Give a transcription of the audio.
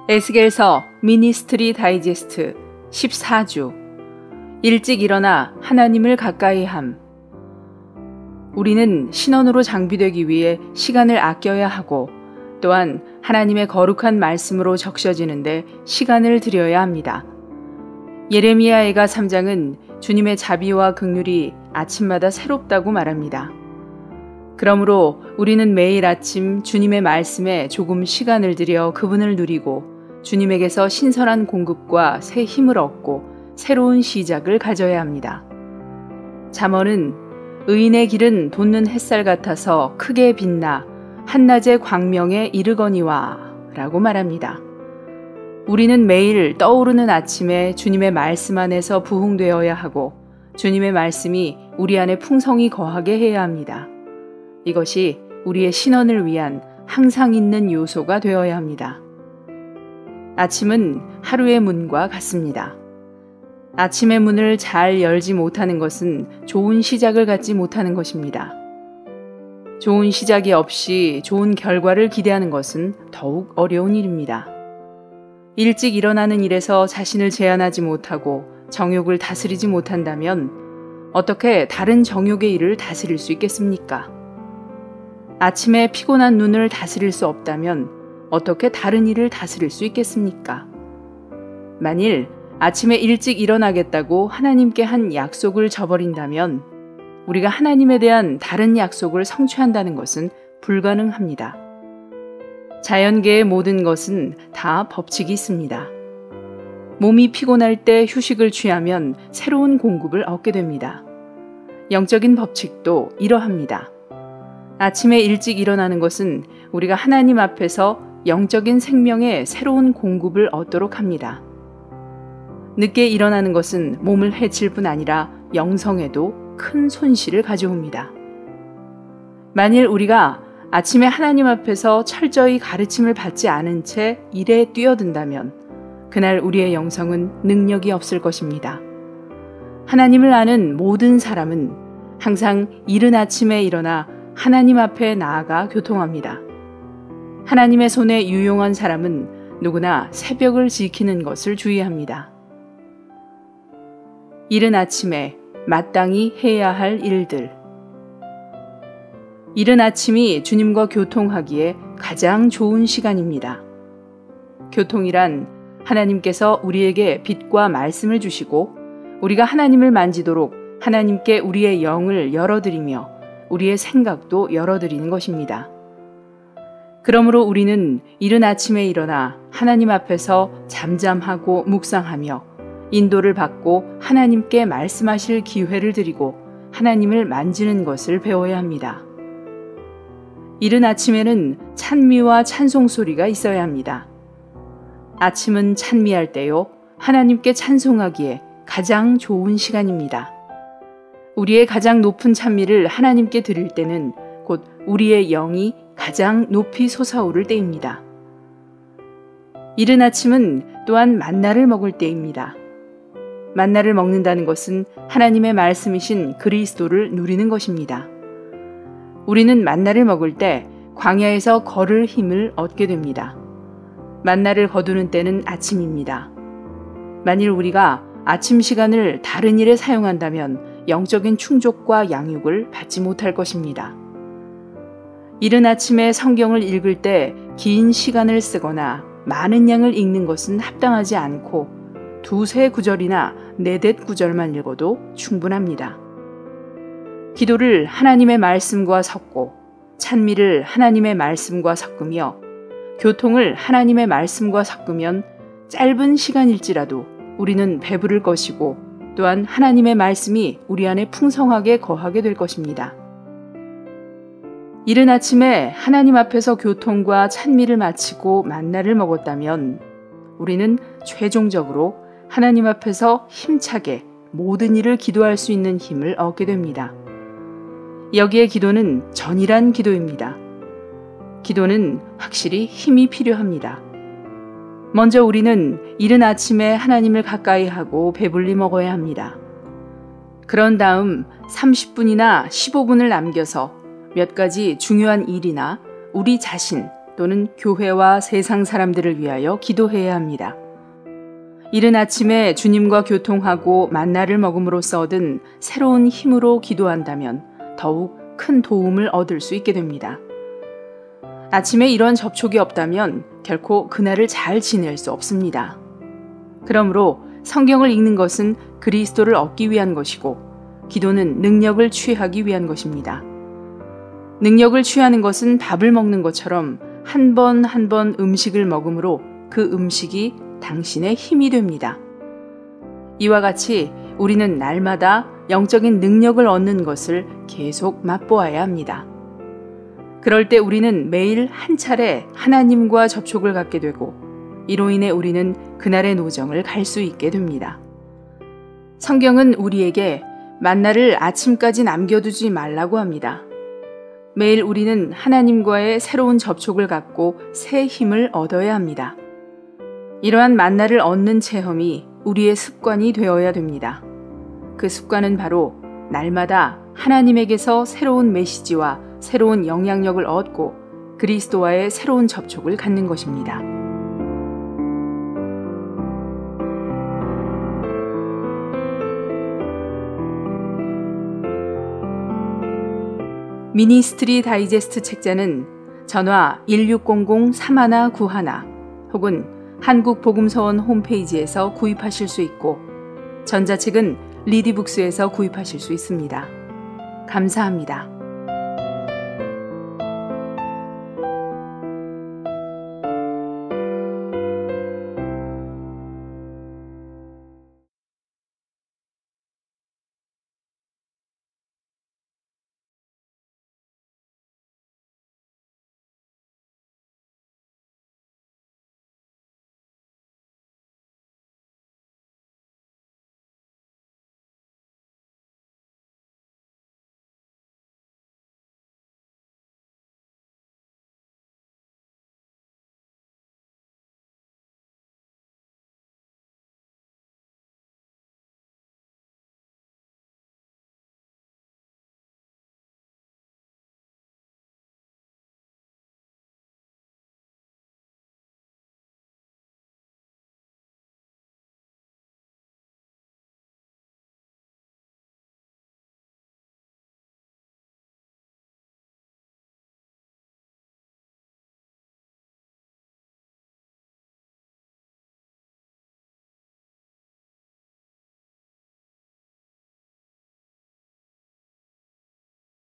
에스겔서 미니스트리 다이제스트 14주 일찍 일어나 하나님을 가까이 함. 우리는 신원으로 장비되기 위해 시간을 아껴야 하고 또한 하나님의 거룩한 말씀으로 적셔지는데 시간을 들여야 합니다. 예레미야 애가 3장은 주님의 자비와 긍휼이 아침마다 새롭다고 말합니다. 그러므로 우리는 매일 아침 주님의 말씀에 조금 시간을 들여 그분을 누리고 주님에게서 신선한 공급과 새 힘을 얻고 새로운 시작을 가져야 합니다. 잠언은 의인의 길은 돋는 햇살 같아서 크게 빛나 한낮의 광명에 이르거니와 라고 말합니다. 우리는 매일 떠오르는 아침에 주님의 말씀 안에서 부흥되어야 하고 주님의 말씀이 우리 안에 풍성히 거하게 해야 합니다. 이것이 우리의 신원을 위한 항상 있는 요소가 되어야 합니다. 아침은 하루의 문과 같습니다. 아침의 문을 잘 열지 못하는 것은 좋은 시작을 갖지 못하는 것입니다. 좋은 시작이 없이 좋은 결과를 기대하는 것은 더욱 어려운 일입니다. 일찍 일어나는 일에서 자신을 제한하지 못하고 정욕을 다스리지 못한다면 어떻게 다른 정욕의 일을 다스릴 수 있겠습니까? 아침에 피곤한 눈을 다스릴 수 없다면 어떻게 다른 일을 다스릴 수 있겠습니까? 만일 아침에 일찍 일어나겠다고 하나님께 한 약속을 저버린다면 우리가 하나님에 대한 다른 약속을 성취한다는 것은 불가능합니다. 자연계의 모든 것은 다 법칙이 있습니다. 몸이 피곤할 때 휴식을 취하면 새로운 공급을 얻게 됩니다. 영적인 법칙도 이러합니다. 아침에 일찍 일어나는 것은 우리가 하나님 앞에서 영적인 생명의 새로운 공급을 얻도록 합니다. 늦게 일어나는 것은 몸을 해칠 뿐 아니라 영성에도 큰 손실을 가져옵니다. 만일 우리가 아침에 하나님 앞에서 철저히 가르침을 받지 않은 채 일에 뛰어든다면 그날 우리의 영성은 능력이 없을 것입니다. 하나님을 아는 모든 사람은 항상 이른 아침에 일어나 하나님 앞에 나아가 교통합니다. 하나님의 손에 유용한 사람은 누구나 새벽을 지키는 것을 주의합니다. 이른 아침에 마땅히 해야 할 일들. 이른 아침이 주님과 교통하기에 가장 좋은 시간입니다. 교통이란 하나님께서 우리에게 빛과 말씀을 주시고 우리가 하나님을 만지도록 하나님께 우리의 영을 열어드리며 우리의 생각도 열어드리는 것입니다. 그러므로 우리는 이른 아침에 일어나 하나님 앞에서 잠잠하고 묵상하며 인도를 받고 하나님께 말씀하실 기회를 드리고 하나님을 만지는 것을 배워야 합니다. 이른 아침에는 찬미와 찬송 소리가 있어야 합니다. 아침은 찬미할 때요, 하나님께 찬송하기에 가장 좋은 시간입니다. 우리의 가장 높은 찬미를 하나님께 드릴 때는 곧 우리의 영이 가장 높이 솟아오를 때입니다. 이른 아침은 또한 만나를 먹을 때입니다. 만나를 먹는다는 것은 하나님의 말씀이신 그리스도를 누리는 것입니다. 우리는 만나를 먹을 때 광야에서 걸을 힘을 얻게 됩니다. 만나를 거두는 때는 아침입니다. 만일 우리가 아침 시간을 다른 일에 사용한다면 영적인 충족과 양육을 받지 못할 것입니다. 이른 아침에 성경을 읽을 때 긴 시간을 쓰거나 많은 양을 읽는 것은 합당하지 않고 두세 구절이나 네댓 구절만 읽어도 충분합니다. 기도를 하나님의 말씀과 섞고 찬미를 하나님의 말씀과 섞으며 교통을 하나님의 말씀과 섞으면 짧은 시간일지라도 우리는 배부를 것이고 또한 하나님의 말씀이 우리 안에 풍성하게 거하게 될 것입니다. 이른 아침에 하나님 앞에서 교통과 찬미를 마치고 만나를 먹었다면 우리는 최종적으로 하나님 앞에서 힘차게 모든 일을 기도할 수 있는 힘을 얻게 됩니다. 여기에 기도는 전이란 기도입니다. 기도는 확실히 힘이 필요합니다. 먼저 우리는 이른 아침에 하나님을 가까이 하고 배불리 먹어야 합니다. 그런 다음 30분이나 15분을 남겨서 몇 가지 중요한 일이나 우리 자신, 또는 교회와 세상 사람들을 위하여 기도해야 합니다. 이른 아침에 주님과 교통하고 만나를 먹음으로써 얻은 새로운 힘으로 기도한다면 더욱 큰 도움을 얻을 수 있게 됩니다. 아침에 이런 접촉이 없다면 결코 그날을 잘 지낼 수 없습니다. 그러므로 성경을 읽는 것은 그리스도를 얻기 위한 것이고 기도는 능력을 취하기 위한 것입니다. 능력을 취하는 것은 밥을 먹는 것처럼 한 번 한 번 음식을 먹음으로 그 음식이 당신의 힘이 됩니다. 이와 같이 우리는 날마다 영적인 능력을 얻는 것을 계속 맛보아야 합니다. 그럴 때 우리는 매일 한 차례 하나님과 접촉을 갖게 되고 이로 인해 우리는 그날의 노정을 갈 수 있게 됩니다. 성경은 우리에게 만나를 아침까지 남겨두지 말라고 합니다. 매일 우리는 하나님과의 새로운 접촉을 갖고 새 힘을 얻어야 합니다. 이러한 만나를 얻는 체험이 우리의 습관이 되어야 됩니다. 그 습관은 바로 날마다 하나님에게서 새로운 메시지와 새로운 영향력을 얻고 그리스도와의 새로운 접촉을 갖는 것입니다. 미니스트리 다이제스트 책자는 전화 1600-3191 혹은 한국복음서원 홈페이지에서 구입하실 수 있고 전자책은 리디북스에서 구입하실 수 있습니다. 감사합니다.